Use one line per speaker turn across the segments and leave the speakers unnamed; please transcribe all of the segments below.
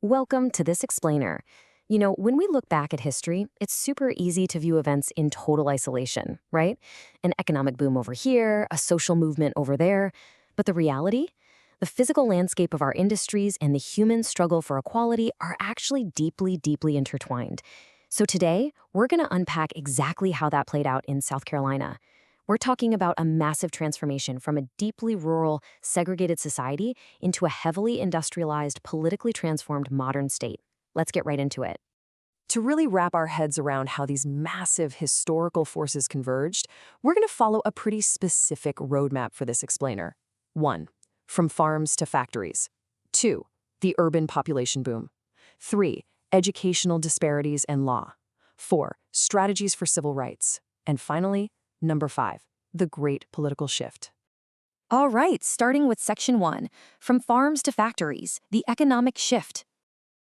Welcome to this explainer. When we look back at history, it's super easy to view events in total isolation, right? An economic boom over here, a social movement over there. But the reality? The physical landscape of our industries and the human struggle for equality are actually deeply, deeply intertwined. So today, we're going to unpack exactly how that played out in South Carolina. We're talking about a massive transformation from a deeply rural, segregated society into a heavily industrialized, politically transformed modern state. Let's get right into it.
To really wrap our heads around how these massive historical forces converged, we're going to follow a pretty specific roadmap for this explainer. 1. From farms to factories. 2. The urban population boom. 3. Educational disparities and law. 4. Strategies for civil rights. And finally, number 5. The Great Political Shift.
All right, starting with Section 1, From Farms to Factories, the Economic Shift.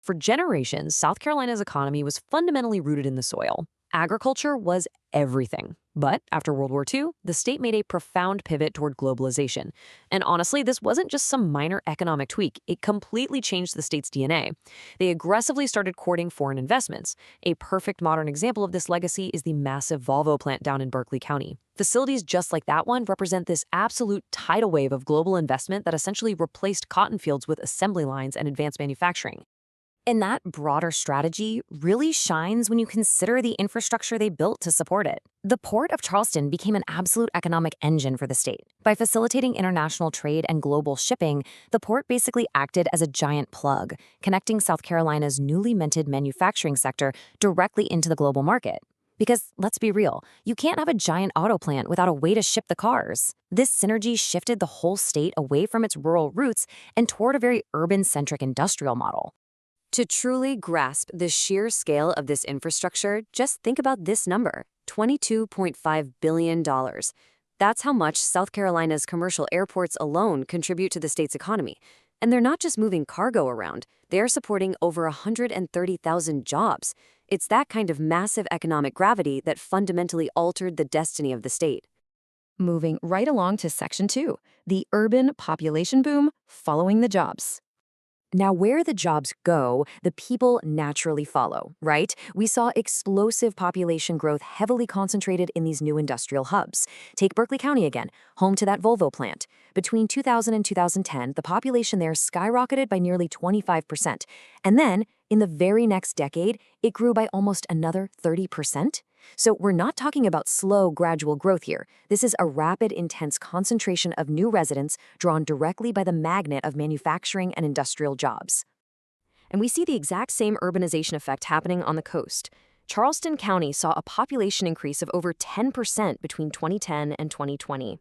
For generations, South Carolina's economy was fundamentally rooted in the soil. Agriculture was everything. But after World War II, the state made a profound pivot toward globalization. And honestly, this wasn't just some minor economic tweak. It completely changed the state's DNA. They aggressively started courting foreign investments. A perfect modern example of this legacy is the massive Volvo plant down in Berkeley County. Facilities just like that one represent this absolute tidal wave of global investment that essentially replaced cotton fields with assembly lines and advanced manufacturing. And that broader strategy really shines when you consider the infrastructure they built to support it. The Port of Charleston became an absolute economic engine for the state. By facilitating international trade and global shipping, the port basically acted as a giant plug, connecting South Carolina's newly minted manufacturing sector directly into the global market. Because, let's be real, you can't have a giant auto plant without a way to ship the cars. This synergy shifted the whole state away from its rural roots and toward a very urban-centric industrial model. To truly grasp the sheer scale of this infrastructure, just think about this number, $22.5 billion. That's how much South Carolina's commercial airports alone contribute to the state's economy. And they're not just moving cargo around, they're supporting over 130,000 jobs. It's that kind of massive economic gravity that fundamentally altered the destiny of the state. Moving right along to Section 2, the urban population boom following the jobs. Now, where the jobs go, the people naturally follow, right? We saw explosive population growth heavily concentrated in these new industrial hubs. Take Berkeley County again, home to that Volvo plant. Between 2000 and 2010, the population there skyrocketed by nearly 25%. And then, in the very next decade, it grew by almost another 30%. So we're not talking about slow, gradual growth here. This is a rapid, intense concentration of new residents drawn directly by the magnet of manufacturing and industrial jobs. And we see the exact same urbanization effect happening on the coast. Charleston County saw a population increase of over 10% between 2010 and 2020.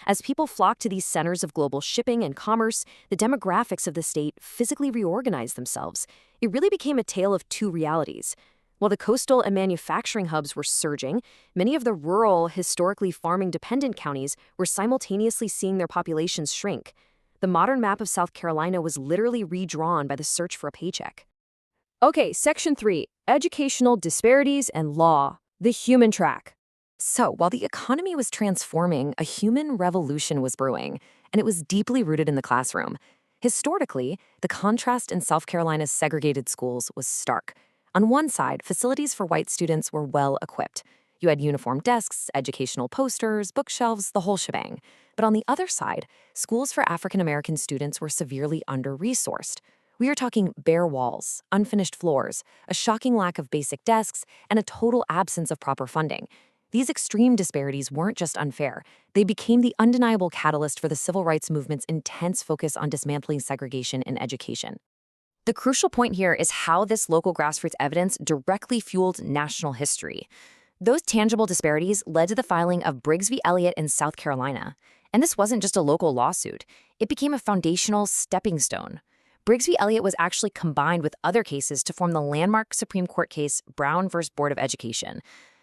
As people flocked to these centers of global shipping and commerce, the demographics of the state physically reorganized themselves. It really became a tale of two realities. While the coastal and manufacturing hubs were surging, many of the rural, historically farming-dependent counties were simultaneously seeing their populations shrink. The modern map of South Carolina was literally redrawn by the search for a paycheck. Okay, Section 3, Educational Disparities and Law, the Human Track. So, while the economy was transforming, a human revolution was brewing, and it was deeply rooted in the classroom. Historically, the contrast in South Carolina's segregated schools was stark. On one side, facilities for white students were well equipped. You had uniform desks, educational posters, bookshelves, the whole shebang. But on the other side, schools for African American students were severely under-resourced. We are talking bare walls, unfinished floors, a shocking lack of basic desks, and a total absence of proper funding. These extreme disparities weren't just unfair. They became the undeniable catalyst for the civil rights movement's intense focus on dismantling segregation in education. The crucial point here is how this local grassroots evidence directly fueled national history. Those tangible disparities led to the filing of Briggs v. Elliott in South Carolina. And this wasn't just a local lawsuit. It became a foundational stepping stone. Briggs v. Elliott was actually combined with other cases to form the landmark Supreme Court case Brown v. Board of Education.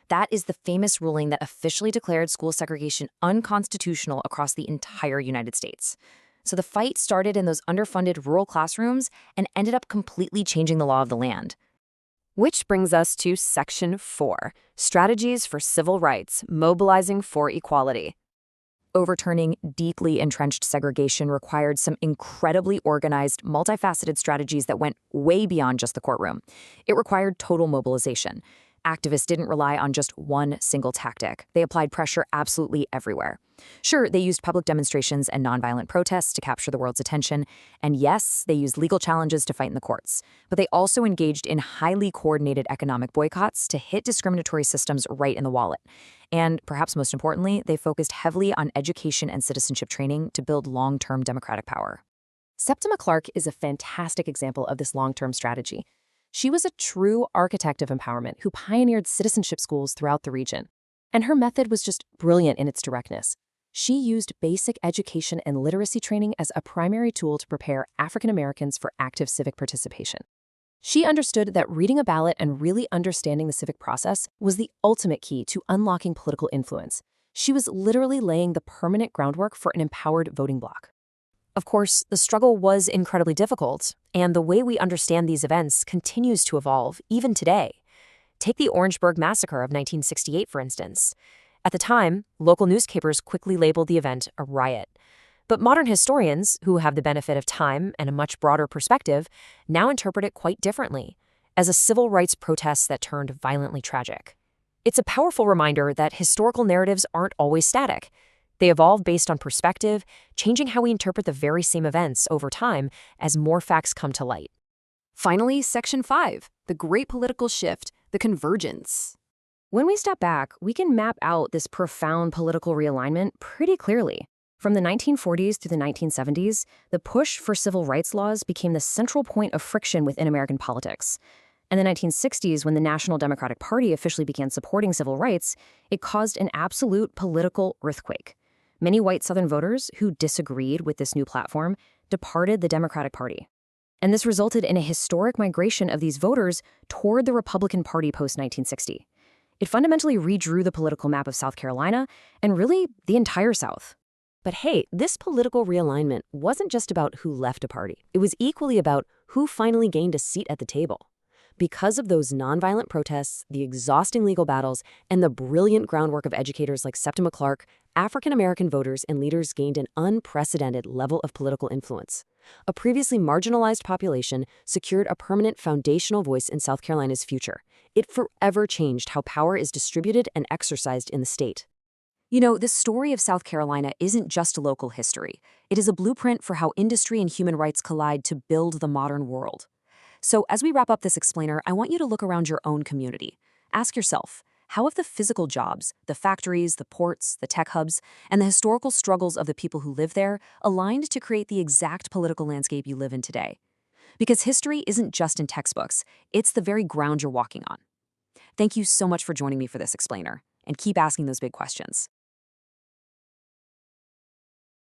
That is the famous ruling that officially declared school segregation unconstitutional across the entire United States. So the fight started in those underfunded rural classrooms and ended up completely changing the law of the land. Which brings us to Section 4, Strategies for Civil Rights, Mobilizing for Equality.
Overturning deeply entrenched segregation required some incredibly organized, multifaceted strategies that went way beyond just the courtroom. It required total mobilization. Activists didn't rely on just one single tactic. They applied pressure absolutely everywhere. Sure, they used public demonstrations and nonviolent protests to capture the world's attention, and yes, they used legal challenges to fight in the courts. But they also engaged in highly coordinated economic boycotts to hit discriminatory systems right in the wallet. And perhaps most importantly, they focused heavily on education and citizenship training to build long-term democratic power. Septima Clark is a fantastic example of this long-term strategy. She was a true architect of empowerment who pioneered citizenship schools throughout the region. And her method was just brilliant in its directness. She used basic education and literacy training as a primary tool to prepare African Americans for active civic participation. She understood that reading a ballot and really understanding the civic process was the ultimate key to unlocking political influence. She was literally laying the permanent groundwork for an empowered voting bloc. Of course, the struggle was incredibly difficult, and the way we understand these events continues to evolve, even today. Take the Orangeburg Massacre of 1968, for instance. At the time, local newspapers quickly labeled the event a riot. But modern historians, who have the benefit of time and a much broader perspective, now interpret it quite differently, as a civil rights protest that turned violently tragic. It's a powerful reminder that historical narratives aren't always static. They evolve based on perspective, changing how we interpret the very same events over time as more facts come to light.
Finally, Section 5, the Great Political Shift, the Convergence.
When we step back, we can map out this profound political realignment pretty clearly. From the 1940s through the 1970s, the push for civil rights laws became the central point of friction within American politics. In the 1960s, when the National Democratic Party officially began supporting civil rights, it caused an absolute political earthquake. Many white Southern voters who disagreed with this new platform departed the Democratic Party. And this resulted in a historic migration of these voters toward the Republican Party post-1960. It fundamentally redrew the political map of South Carolina and really the entire South.
But hey, this political realignment wasn't just about who left a party. It was equally about who finally gained a seat at the table. Because of those nonviolent protests, the exhausting legal battles, and the brilliant groundwork of educators like Septima Clark, African American voters and leaders gained an unprecedented level of political influence. A previously marginalized population secured a permanent foundational voice in South Carolina's future. It forever changed how power is distributed and exercised in the state.
You know, the story of South Carolina isn't just local history. It is a blueprint for how industry and human rights collide to build the modern world. So as we wrap up this explainer, I want you to look around your own community. Ask yourself, how have the physical jobs, the factories, the ports, the tech hubs, and the historical struggles of the people who live there aligned to create the exact political landscape you live in today? Because history isn't just in textbooks, it's the very ground you're walking on. Thank you so much for joining me for this explainer, and keep asking those big questions.